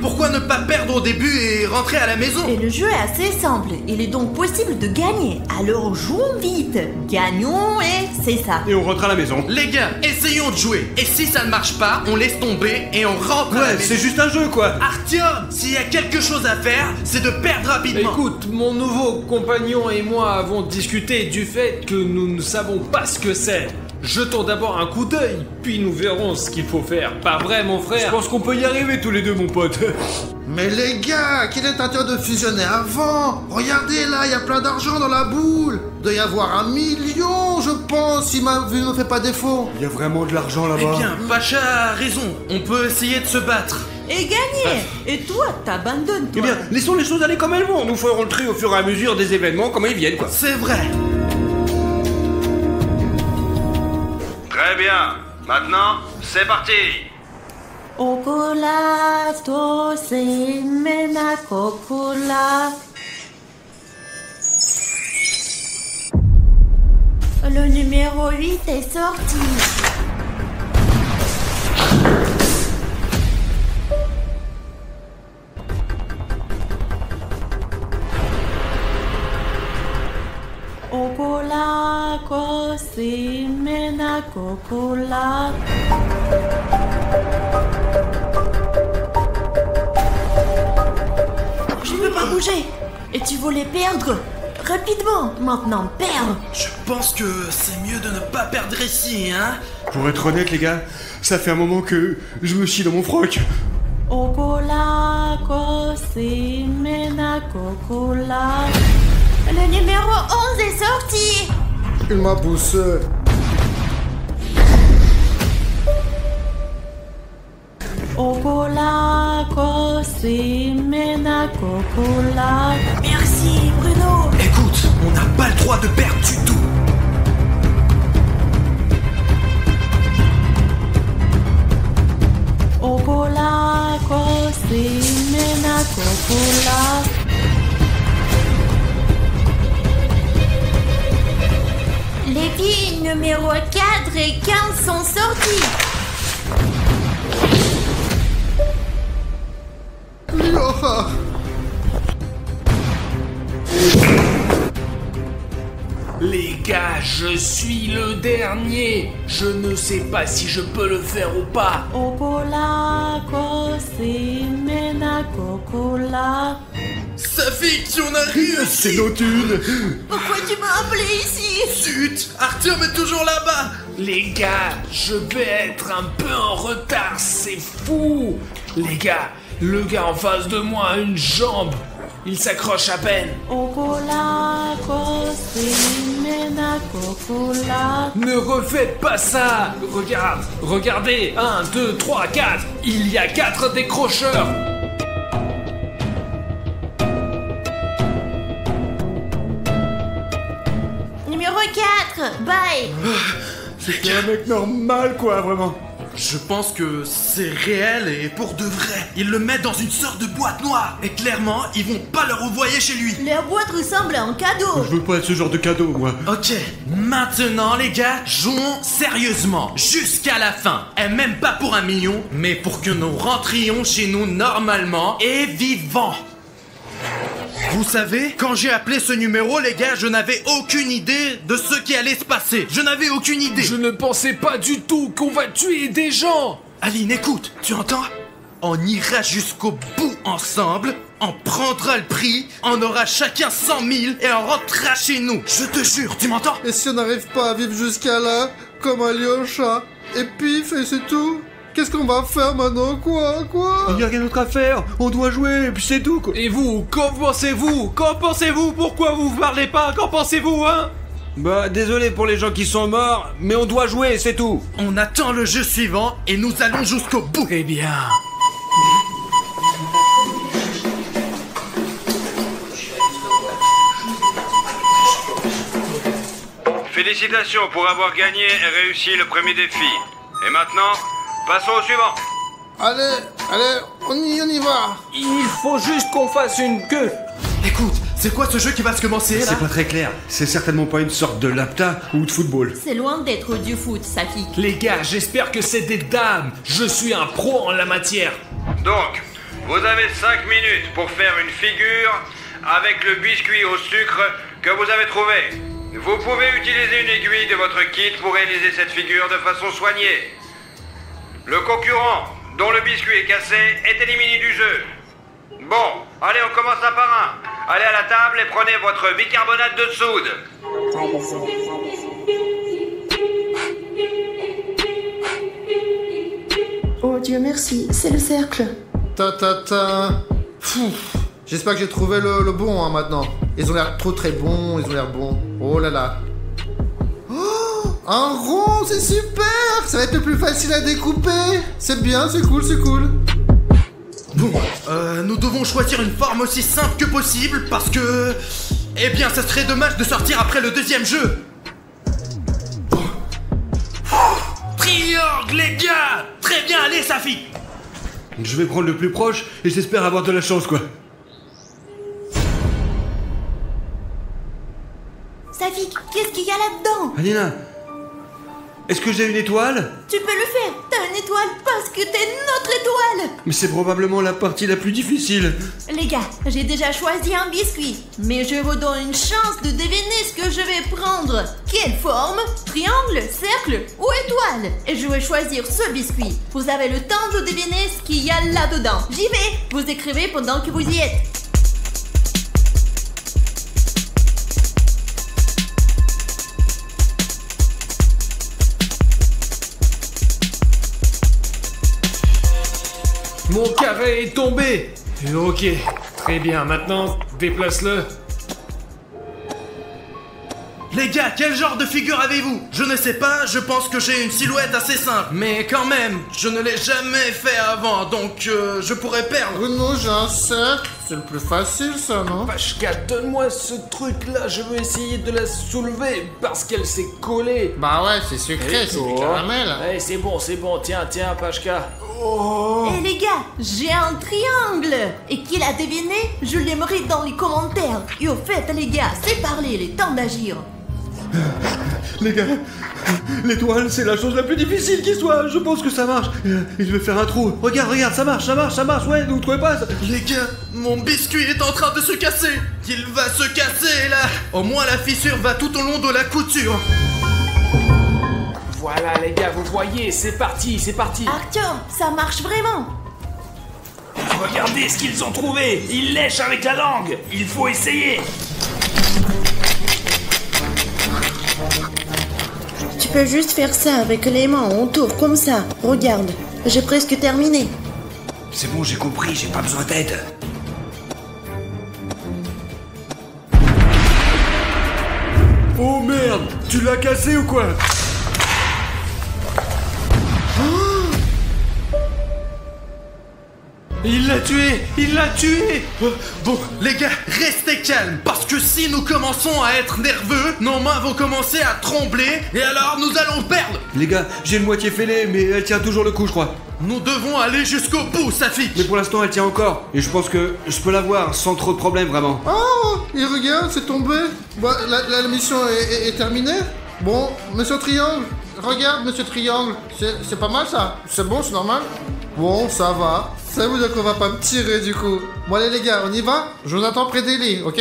pourquoi ne pas perdre au début et rentrer à la maison? Et le jeu est assez simple. Il est donc possible de gagner. Alors jouons vite. Gagnons et c'est ça. Et on rentre à la maison. Les gars, essayons de jouer. Et si ça ne marche pas, on laisse tomber et on rentre à la Ouais, maison. c'est juste un jeu quoi. Artyom, s'il y a quelque chose à faire, c'est de perdre rapidement. Écoute, mon nouveau compagnon et moi avons discuté du fait que nous ne savons pas ce que c'est. Jetons d'abord un coup d'œil, puis nous verrons ce qu'il faut faire. Pas vrai, mon Je frère? pense qu'on peut y arriver tous les deux, mon pote. Mais les gars, quel est l'intérêt de fusionner avant? Regardez là, il y a plein d'argent dans la boule. Il doit y avoir 1 million, je pense, si ma vue ne fait pas défaut. Il y a vraiment de l'argent Eh là-bas. bien, Pacha a raison. On peut essayer de se battre. Et gagner. Et toi, t'abandonnes Eh toi. bien, laissons les choses aller comme elles vont. Nous ferons le tri au fur et à mesure des événements, comme ils viennent, quoi. C'est vrai. Très bien. Maintenant, c'est parti. Okola, tose, mena, kokola. Le numéro 8 est sorti. Okola, kose, mena, kokola. Je ne peux pas bouger. Et tu voulais perdre. Rapidement, maintenant, perdre. Je pense que c'est mieux de ne pas perdre ici, hein. Pour être honnête, les gars, ça fait un moment que je me chie dans mon froc. Okola, kose, mena, kokola. Le numéro 11 est sorti. Il m'a poussé. Okola, kose, mena, kokola. Merci, Bruno. Écoute, on n'a pas le droit de perdre du tout. Okola, kose, mena, kokola. Les filles numéro 4 et 15 sont sorties. Oh. Les gars, je suis le dernier. Je ne sais pas si je peux le faire ou pas. Okola, kose, mena, kokola. Sophie Magnifique, on a réussi. C'est nos thunes. Pourquoi tu m'as appelé ici? Zut, Artyom est toujours là-bas. Les gars, je vais être un peu en retard, c'est fou. Les gars, le gars en face de moi a une jambe. Il s'accroche à peine. Ne refaites pas ça. Regardez, 1, 2, 3, 4. Il y a 4 décrocheurs. Numéro 4, bye. C'était un mec normal, quoi, vraiment. Je pense que c'est réel et pour de vrai. Ils le mettent dans une sorte de boîte noire. Et clairement, ils vont pas le renvoyer chez lui. Leur boîte ressemble à un cadeau. Je veux pas être ce genre de cadeau, moi. Ok, maintenant les gars, jouons sérieusement jusqu'à la fin. Et même pas pour 1 million, mais pour que nous rentrions chez nous normalement et vivants. Vous savez, quand j'ai appelé ce numéro, les gars, je n'avais aucune idée de ce qui allait se passer. Je n'avais aucune idée. Je ne pensais pas du tout qu'on va tuer des gens. Aline, écoute, tu entends? On ira jusqu'au bout ensemble, on prendra le prix, on aura chacun 100 000 et on rentrera chez nous. Je te jure, tu m'entends? Et si on n'arrive pas à vivre jusqu'à là, comme Alyosha, et pif, et c'est tout? Qu'est-ce qu'on va faire maintenant? Quoi? Il y a rien d'autre à faire. On doit jouer, et puis c'est tout, quoi. Et vous, qu'en pensez-vous? Qu'en pensez-vous? Pourquoi vous parlez pas? Qu'en pensez-vous, hein? Bah, désolé pour les gens qui sont morts, mais on doit jouer, c'est tout. On attend le jeu suivant et nous allons jusqu'au bout. Très bien. Félicitations pour avoir gagné et réussi le premier défi. Et maintenant, passons au suivant. Allez, on y va. Il faut juste qu'on fasse une queue. Écoute, c'est quoi ce jeu qui va se commencer là? C'est pas très clair. C'est certainement pas une sorte de lapta ou de football. C'est loin d'être du foot, Safik. Les gars, j'espère que c'est des dames. Je suis un pro en la matière. Donc, vous avez 5 minutes pour faire une figure avec le biscuit au sucre que vous avez trouvé. Vous pouvez utiliser une aiguille de votre kit pour réaliser cette figure de façon soignée. Le concurrent dont le biscuit est cassé est éliminé du jeu. Bon, allez, on commence un par un. Allez à la table et prenez votre bicarbonate de soude. Oh Dieu merci, c'est le cercle. J'espère que j'ai trouvé le bon, hein, maintenant. Ils ont l'air trop très bons, ils ont l'air bons. Oh là là. Oh, un rond, c'est super. Ça va être le plus facile à découper. C'est bien, c'est cool. Bon, nous devons choisir une forme aussi simple que possible parce que... Eh bien, ça serait dommage de sortir après le deuxième jeu. Triangle, les gars. Très bien, allez, Safi. Je vais prendre le plus proche et j'espère avoir de la chance, quoi. Safik, qu'est-ce qu'il y a là-dedans? Alina, est-ce que j'ai une étoile? Tu peux le faire, t'as une étoile parce que t'es notre étoile. Mais c'est probablement la partie la plus difficile. Les gars, j'ai déjà choisi un biscuit, mais je vous donne une chance de deviner ce que je vais prendre. Quelle forme? Triangle, cercle ou étoile? Et je vais choisir ce biscuit. Vous avez le temps de deviner ce qu'il y a là-dedans. J'y vais, vous écrivez pendant que vous y êtes. Mon carré est tombé. Ok, très bien. Maintenant, déplace-le. Les gars, quel genre de figure avez-vous? Je ne sais pas, je pense que j'ai une silhouette assez simple. Mais quand même, je ne l'ai jamais fait avant, donc je pourrais perdre. Bruno, j'ai un cercle. C'est le plus facile, ça, non? Pashka, donne-moi ce truc-là. Je veux essayer de la soulever parce qu'elle s'est collée. Bah ouais, c'est sucré, c'est du caramel. Ouais, c'est bon. Tiens, Pashka. Eh les gars, j'ai un triangle. Et qui l'a deviné? Je l'aimerais dans les commentaires. Et au fait, les gars, c'est parler, il est temps d'agir. Les gars, l'étoile, c'est la chose la plus difficile qui soit. Je pense que ça marche. Il veut faire un trou. Regarde, ça marche. Ouais, vous trouvez pas ça? Les gars, mon biscuit est en train de se casser. Il va se casser, là. Au moins, la fissure va tout au long de la couture. Voilà, les gars, vous voyez, c'est parti. Artyom, ça marche vraiment. Regardez ce qu'ils ont trouvé. Ils lèchent avec la langue. Il faut essayer. Tu peux juste faire ça avec les mains autour comme ça. Regarde, j'ai presque terminé. C'est bon, j'ai compris, j'ai pas besoin d'aide. Oh merde, tu l'as cassé ou quoi? Il l'a tué! Il l'a tué! Bon, les gars, restez calmes, parce que si nous commençons à être nerveux, nos mains vont commencer à trembler, et alors nous allons perdre! Les gars, j'ai une moitié fêlée, mais elle tient toujours le coup, je crois. Nous devons aller jusqu'au bout, Safik! Mais pour l'instant, elle tient encore. Et je pense que je peux la voir sans trop de problèmes, vraiment. Oh, et regarde, c'est tombé. Bah, la mission est terminée. Bon, Monsieur Triangle, regarde, Monsieur Triangle. C'est pas mal, ça. C'est bon, c'est normal. Bon, ça va. Ça veut dire qu'on va pas me tirer, du coup. Bon, allez, les gars, on y va? Je vous attends près des lits, ok?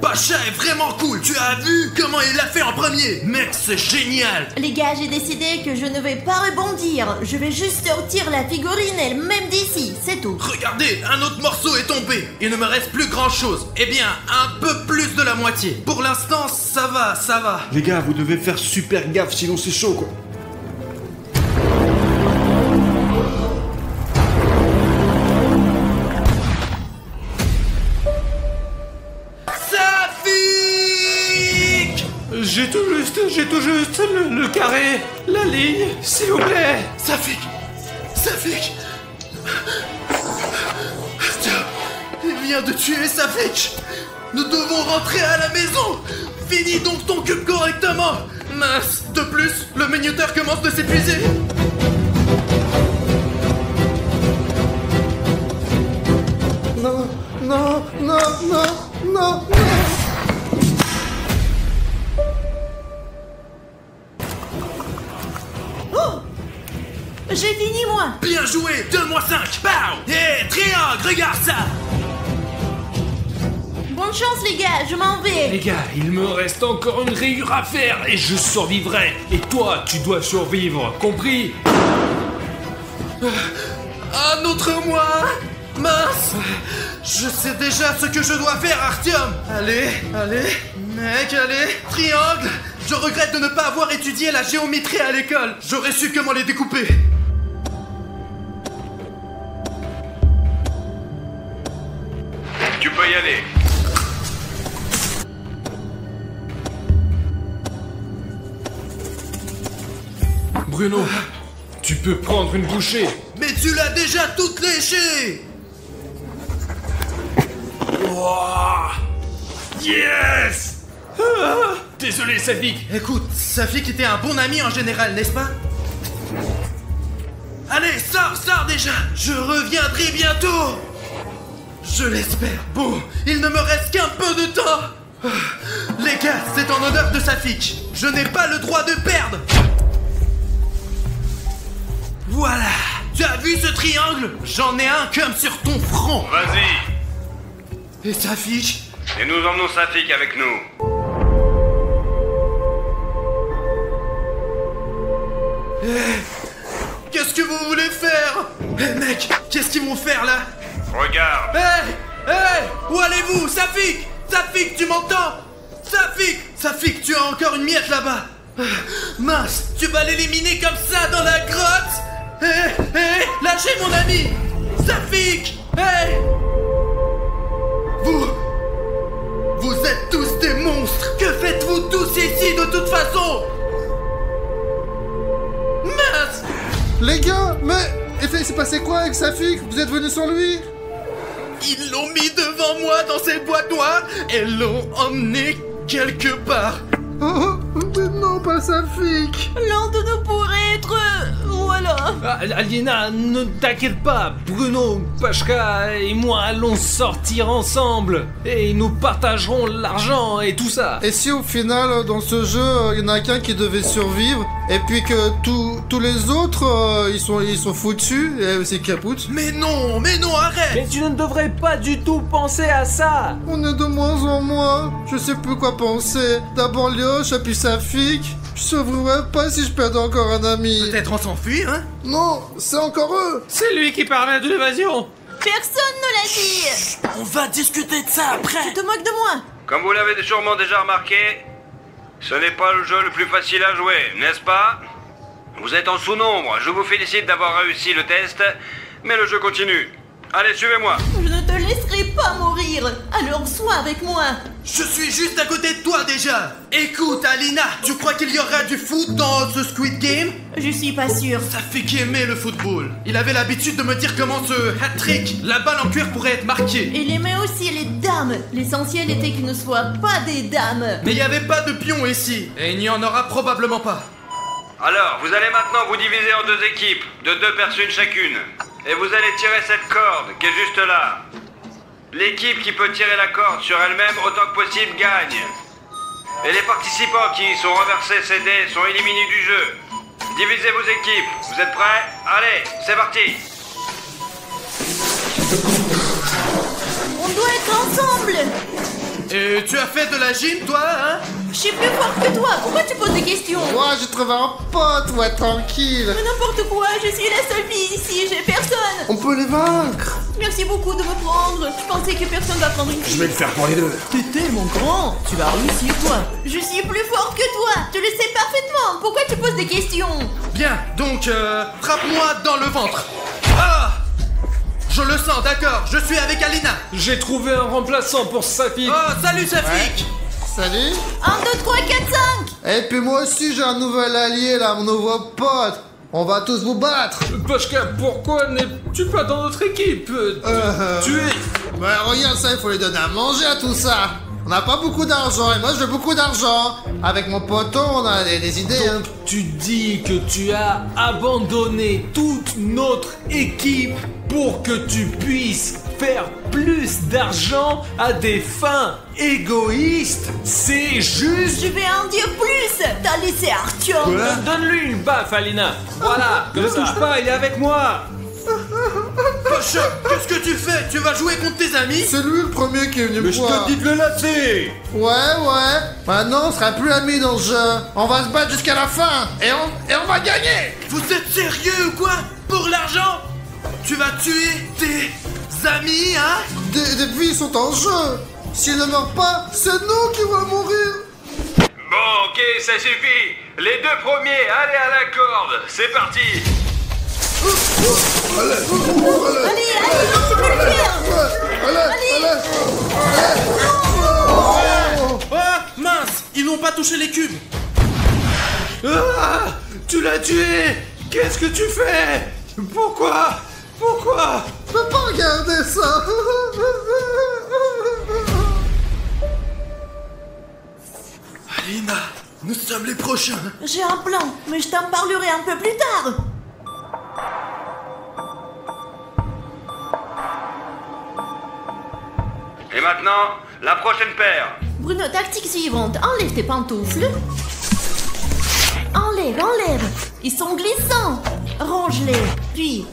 Pacha est vraiment cool, tu as vu comment il l'a fait en premier? Mec, c'est génial! Les gars, j'ai décidé que je ne vais pas rebondir. Je vais juste sortir la figurine elle-même d'ici, c'est tout. Regardez, un autre morceau est tombé. Il ne me reste plus grand chose. Eh bien, un peu plus de la moitié. Pour l'instant, ça va, ça va. Les gars, vous devez faire super gaffe, sinon c'est chaud, quoi. J'ai tout juste le carré, la ligne, s'il vous plaît. Safik! Safik! Il vient de tuer Safik! Nous devons rentrer à la maison! Finis donc ton cube correctement! Mince! De plus, le minuteur commence de s'épuiser! Non, non, non, non, non, non. J'ai fini, moi. Bien joué! 2-5! Pow! Hé, triangle, regarde ça! Bonne chance, les gars, je m'en vais. Les gars, il me reste encore une rayure à faire et je survivrai. Et toi, tu dois survivre, compris? Un autre moi! Mince! Je sais déjà ce que je dois faire, Artyom! Allez, mec, allez! Triangle! Je regrette de ne pas avoir étudié la géométrie à l'école! J'aurais su comment les découper! Tu peux y aller. Bruno, tu peux prendre une bouchée. Mais tu l'as déjà toute léchée! Wow. Yes. Désolé, Safik. Écoute, Safik était un bon ami en général, n'est-ce pas? Allez, sors déjà! Je reviendrai bientôt! Je l'espère. Bon, il ne me reste qu'un peu de temps! Les gars, c'est en honneur de Safik. Je n'ai pas le droit de perdre! Voilà! Tu as vu ce triangle? J'en ai un comme sur ton front! Vas-y. Et Safik? Et nous emmenons Safik avec nous. Qu'est-ce que vous voulez faire? Mec, qu'est-ce qu'ils vont faire là? Regarde. Où allez-vous? Safik! Safik, tu m'entends? Safik, tu as encore une miette là-bas. Mince, tu vas l'éliminer comme ça dans la grotte? Lâchez mon ami! Safik! Vous êtes tous des monstres! Que faites-vous tous ici de toute façon? Mince! Les gars, mais il s'est passé quoi avec Safik? Vous êtes venus sans lui? Ils l'ont mis devant moi dans cette boîte noire et l'ont emmené quelque part. Oh, mais non, pas Safik. L'un de nous pourrait être... Voilà. Aliena, ne t'inquiète pas. Bruno, Pachka et moi allons sortir ensemble. Et nous partagerons l'argent et tout ça. Et si au final, dans ce jeu, il y en a qu'un qui devait survivre, et puis que tous les autres, ils sont foutus, et c'est capoute. Mais non, arrête! Mais tu ne devrais pas du tout penser à ça. On est de moins en moins. Je sais plus quoi penser. D'abord Lyoche, puis Safik. Je sauverai pas si je perds encore un ami. Peut-être on s'enfuit, hein? Non, c'est encore eux. C'est lui qui parlait de l'évasion. Personne ne l'a dit. On va discuter de ça après. Tu te moques de moi. Comme vous l'avez sûrement déjà remarqué, ce n'est pas le jeu le plus facile à jouer, n'est-ce pas? Vous êtes en sous-nombre, je vous félicite d'avoir réussi le test, mais le jeu continue. Allez, suivez-moi. Je ne te laisserai pas mourir. Alors sois avec moi. Je suis juste à côté de toi déjà. Écoute, Alina, tu crois qu'il y aura du foot dans ce Squid Game? Je suis pas sûre. Ça fait qu'il aimait le football. Il avait l'habitude de me dire comment ce hat-trick, la balle en cuir pourrait être marquée. Il aimait aussi les dames. L'essentiel était qu'ils ne soient pas des dames. Mais il n'y avait pas de pion ici, et il n'y en aura probablement pas. Alors, vous allez maintenant vous diviser en deux équipes, de 2 personnes chacune. Et vous allez tirer cette corde qui est juste là. L'équipe qui peut tirer la corde sur elle-même autant que possible gagne. Et les participants qui sont renversés ces dés sont éliminés du jeu. Divisez vos équipes. Vous êtes prêts? Allez, c'est parti. On doit être ensemble. Et tu as fait de la gym, toi, hein? Je suis plus fort que toi. Pourquoi tu poses des questions? Moi, j'ai trouvé un pote, ouais, tranquille. Mais n'importe quoi. Je suis la seule fille ici. J'ai personne. On peut les vaincre. Merci beaucoup de me prendre. Je pensais que personne va prendre une fille. Je vais le faire pour les deux. T'étais mon grand. Tu vas réussir, toi. Je suis plus fort que toi. Tu le sais parfaitement. Pourquoi tu poses des questions? Bien, donc, frappe-moi dans le ventre. Ah! Je le sens, d'accord, je suis avec Alina. J'ai trouvé un remplaçant pour Safik. Oh, salut Safik. Salut. 1, 2, 3, 4, 5. Et puis moi aussi, j'ai un nouvel allié, là, mon nouveau pote. On va tous vous battre. Pashka, pourquoi n'es-tu pas dans notre équipe? Tu es... Bah regarde ça, il faut les donner à manger à tout ça. On n'a pas beaucoup d'argent, et moi je veux beaucoup d'argent. Avec mon poteau, on a des idées. Hein. Tu dis que tu as abandonné toute notre équipe pour que tu puisses faire plus d'argent à des fins égoïstes. C'est juste... Je vais en dire plus. T'as laissé Artyom. Donne-lui une baffe, Alina. Voilà, ne touche pas, il est avec moi. Poche, qu'est-ce que tu fais? Tu vas jouer contre tes amis? C'est lui le premier qui est venu me Mais je voir. te dis de le lasser. Ouais. Maintenant, on sera plus amis dans le jeu. On va se battre jusqu'à la fin. Et on va gagner. Vous êtes sérieux ou quoi? Pour l'argent? Tu vas tuer tes amis, hein? Des vies sont en jeu. S'ils ne meurent pas, c'est nous qui allons mourir. Bon, ok, ça suffit. Les 2 premiers, allez à la corde. C'est parti. Allez, tu peux le faire. Allez. Ah, mince, ils n'ont pas touché les cubes. Ah, tu l'as tué. Qu'est-ce que tu fais? Pourquoi? Je peux pas regarder ça. Alina, nous sommes les prochains. J'ai un plan, mais je t'en parlerai un peu plus tard. Et maintenant, la prochaine paire. Bruno, tactique suivante. Enlève tes pantoufles. Enlève. Ils sont glissants. Range-les. Puis,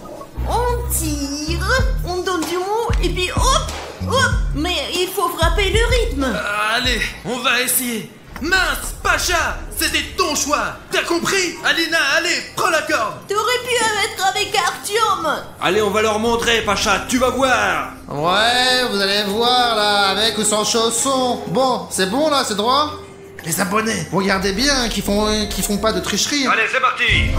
on tire, on donne du mot, et puis hop. Mais il faut frapper le rythme. Allez, on va essayer. Mince, Pacha, c'était ton choix. T'as compris? Alina, allez, prends la corde. T'aurais pu être avec Artyom. Allez, on va leur montrer, Pacha, tu vas voir. Ouais, vous allez voir là, avec ou sans chaussons. Bon, c'est bon là, c'est droit. Les abonnés, regardez bien qu'ils font pas de tricherie. Allez, c'est parti.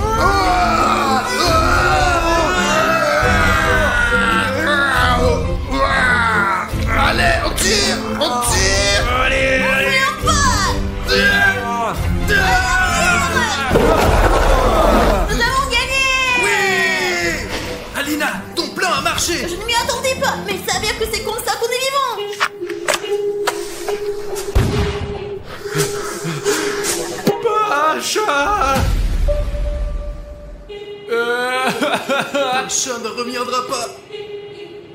Allez, on tire. Nous avons gagné. Oui. Alina, ton plan a marché. Je ne m'y attendais pas, mais il s'avère que c'est comme ça qu'on est vivant. Pacha. Pacha ne reviendra pas.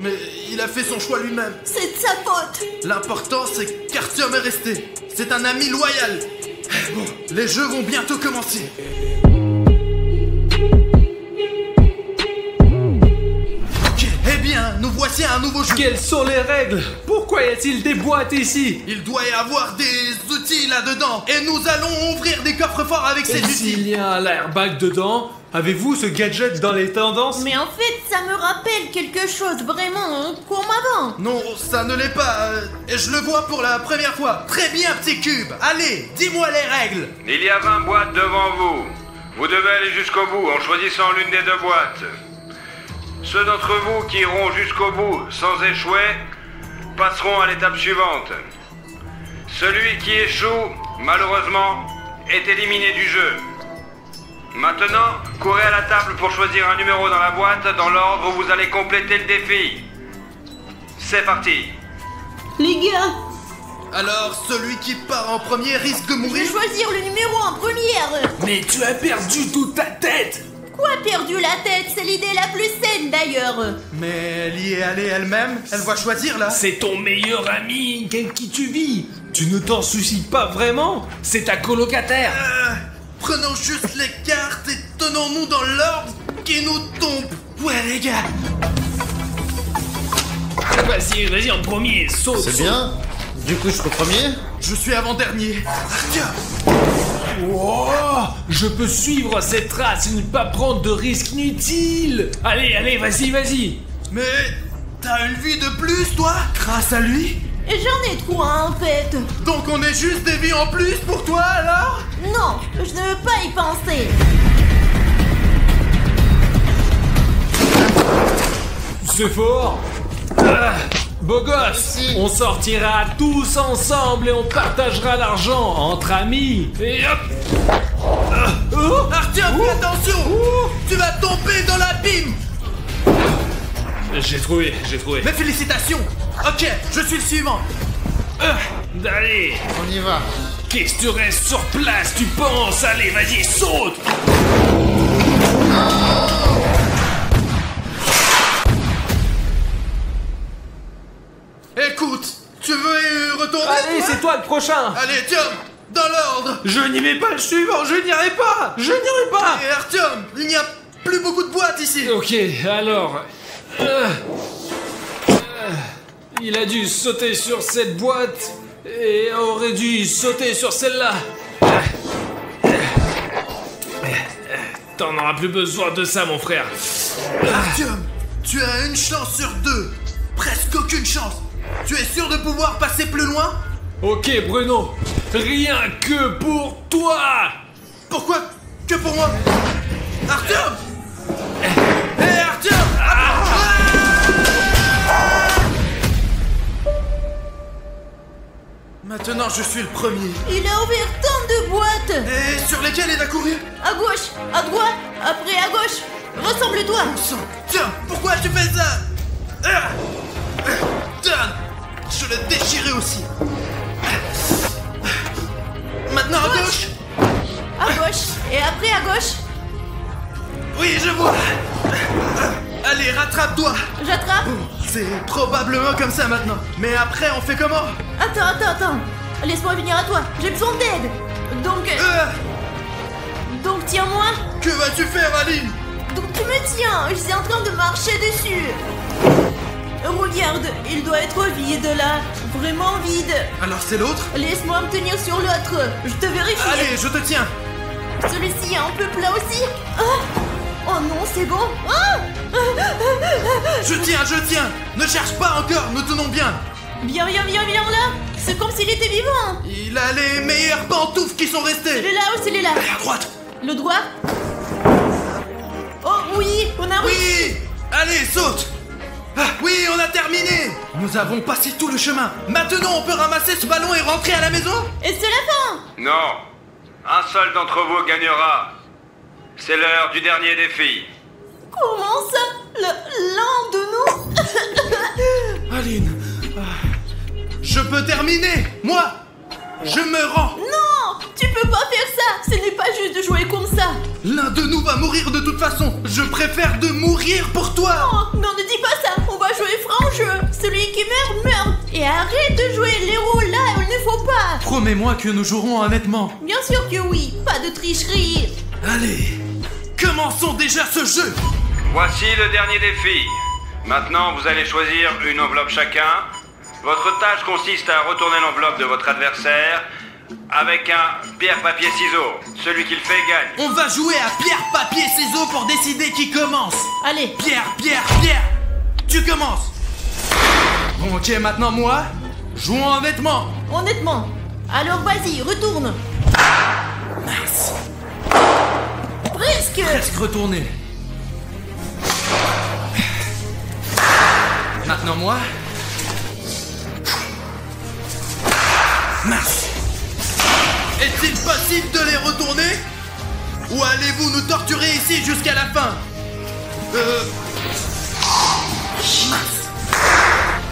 Mais il a fait son choix lui-même. C'est de sa faute. L'important, c'est qu'Artyom est resté. C'est un ami loyal. Bon, les jeux vont bientôt commencer. Ok, eh bien, nous voici voici un nouveau jeu. Quelles sont les règles? Pourquoi y a-t-il des boîtes ici? Il doit y avoir des outils là-dedans. Et nous allons ouvrir des coffres forts avec ces Et s'il outils. y a un airbag dedans? Avez-vous ce gadget dans les tendances? Mais en fait, ça me rappelle quelque chose vraiment comme avant. Non, ça ne l'est pas. Et je le vois pour la première fois. Très bien, petit cube. Allez, dis-moi les règles. Il y a 20 boîtes devant vous. Vous devez aller jusqu'au bout en choisissant l'une des 2 boîtes. Ceux d'entre vous qui iront jusqu'au bout sans échouer passeront à l'étape suivante. Celui qui échoue, malheureusement, est éliminé du jeu. Maintenant, courez à la table pour choisir un numéro dans la boîte dans l'ordre où vous allez compléter le défi. C'est parti. Les gars, Alors, celui qui part en premier risque de je vais mourir. choisir le numéro en première. Mais tu as perdu toute ta tête! Quoi, perdu la tête? C'est l'idée la plus saine d'ailleurs. Mais elle y est allée elle-même. Elle va choisir là. C'est ton meilleur ami avec qui tu vis. Tu ne t'en soucies pas vraiment? C'est ta colocataire. Prenons juste les cartes et tenons-nous dans l'ordre qui nous tombe. Ouais, les gars. Vas-y en premier, saute. C'est bien. Du coup, je peux premier? Je suis avant-dernier. Tiens. Oh, je peux suivre cette trace et ne pas prendre de risques inutiles. Allez, vas-y. Mais t'as une vie de plus, toi, grâce à lui. Et j'en ai 3 en fait. Donc on est juste des vies en plus pour toi, alors? Non, je ne veux pas y penser. C'est fort. Beau gosse, Merci. on sortira tous ensemble et on partagera l'argent entre amis. Et hop. Artyom, fais attention. Tu vas tomber dans l'abîme. J'ai trouvé. Mais félicitations. Ok, je suis le suivant. Allez, On y va. qu'est-ce que tu restes sur place, tu penses? Allez, vas-y, saute. Écoute, tu veux retourner? Allez, toi c'est toi le prochain. Allez, tiens, dans l'ordre. Je n'y vais pas le suivant, je n'irai pas. Et Artyom, il n'y a plus beaucoup de boîtes ici. Ok, alors... il a dû sauter sur cette boîte et aurait dû sauter sur celle-là. T'en auras plus besoin de ça, mon frère. Artyom, tu as une chance sur 2. Presque aucune chance. Tu es sûr de pouvoir passer plus loin? Ok, Bruno, rien que pour toi. Pourquoi que pour moi? Artyom! Hé, Artyom! Maintenant, je suis le premier. Il a ouvert tant de boîtes. Et sur lesquels il va courir? À gauche, à droite, après à gauche. Ressemble-toi. Sang. Tiens, pourquoi tu fais ça? Tiens, je le déchirais aussi. Maintenant à gauche. À gauche, et après à gauche. Oui, je vois. Allez, rattrape-toi. J'attrape. C'est probablement comme ça maintenant. Mais après, on fait comment? Attends. Laisse-moi venir à toi. J'ai besoin d'aide. Donc tiens-moi. Que vas-tu faire, Aline? Donc tu me tiens. Je suis en train de marcher dessus. Regarde, il doit être vide là. Vraiment vide. Alors c'est l'autre? Laisse-moi me tenir sur l'autre. Je te vérifie. Allez, je te tiens. Celui-ci est un peu plat aussi. Oh non, c'est bon. Je tiens. Ne cherche pas encore, nous tenons bien. Viens là. C'est comme s'il était vivant. Il a les meilleures pantoufles qui sont restées. Celui-là ou celui-là? Allez, à droite. Le droit? Oh oui, on a réussi. Oui. Allez, saute. Oui, on a terminé. Nous avons passé tout le chemin. Maintenant, on peut ramasser ce ballon et rentrer à la maison? Et c'est la fin. Non. Un seul d'entre vous gagnera. C'est l'heure du dernier défi. Comment ça? L'un de nous? Aline, je peux terminer. Moi, je me rends. Non, tu peux pas faire ça. Ce n'est pas juste de jouer comme ça. L'un de nous va mourir de toute façon. Je préfère de mourir pour toi. Non, ne dis pas ça. On va jouer franc jeu. Celui qui meurt. Et arrête de jouer l'héros là où il ne faut pas. Promets-moi que nous jouerons honnêtement. Bien sûr que oui. Pas de tricherie. Allez, commençons déjà ce jeu. Voici le dernier défi. Maintenant, vous allez choisir une enveloppe chacun. Votre tâche consiste à retourner l'enveloppe de votre adversaire avec un pierre-papier-ciseaux. Celui qui le fait gagne. On va jouer à pierre-papier-ciseaux pour décider qui commence. Allez. Pierre, tu commences. Bon, ok, maintenant moi, jouons honnêtement. Honnêtement. Alors vas-y, retourne. Mince. Presque retourné. Maintenant moi. Mince. Est-il possible de les retourner? Ou allez-vous nous torturer ici jusqu'à la fin? Mince.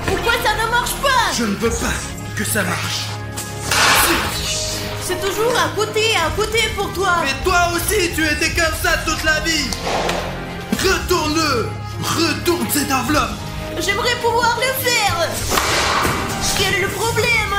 Pourquoi ça ne marche pas? Je ne veux pas que ça marche. C'est toujours à côté pour toi. Mais toi aussi, tu étais comme ça toute la vie. Retourne-le. Retourne cette enveloppe. J'aimerais pouvoir le faire. Quel est le problème?